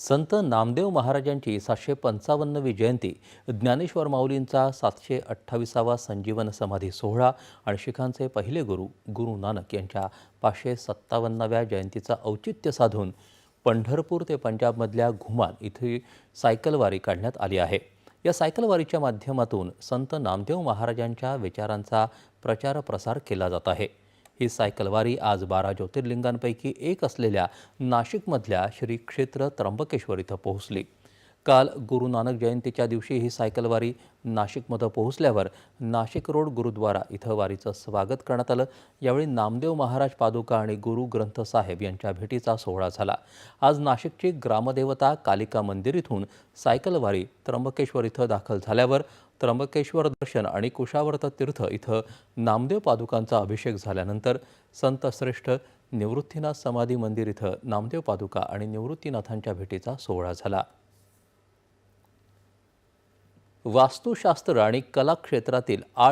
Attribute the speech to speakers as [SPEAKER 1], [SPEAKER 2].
[SPEAKER 1] संत नामदेव महाराजांची 755वी जयंती, ज्ञानेश्वर माऊलींचा 728वा संजीवन समाधी सोहळा आणि शिखांचे पहिले गुरु गुरु नानक यांच्या 557व्या जयंतीचा औचित्य साधून पंढरपूर ते पंजाबमधल्या घुमान इथे सायकलवारी काढण्यात आली आहे। या सायकलवारीच्या माध्यमातून संत नामदेव महाराजांच्या विचारांचा प्रचार प्रसार केला जात आहे। ही सायकलवारी आज 12 ज्योतिर्लिंगांपैकी एक असलेल्या नाशिकमधल्या श्री क्षेत्र त्र्यंबकेश्वर इथं पोहोचली। काल गुरु नानक जयंतीच्या दिवशी ही सायकलवारी नाशिकमध्ये पोहोचल्यावर नाशिक रोड गुरुद्वारा इथं वारीचं स्वागत करण्यात आलं। यावेळी नामदेव महाराज पादुका आणि गुरु ग्रंथ साहेब यांच्या भेटीचा सोहळा झाला। आज नाशिकची ग्रामदेवता कालिका मंदिर इथून सायकलवारी त्र्यंबकेश्वर इथं दाखल झाल्यावर त्र्यंबकेश्वर दर्शन आणि कुशावर्त तीर्थ इथं नामदेव पादुकांचा अभिषेक झाल्यानंतर संत श्रेष्ठ निवृत्तीनाथ समाधी मंदिर इथं नामदेव पादुका आणि निवृत्तीनाथांच्या भेटीचा सोहळा झाला। वास्तुशास्त्र आणि कला क्षेत्रातील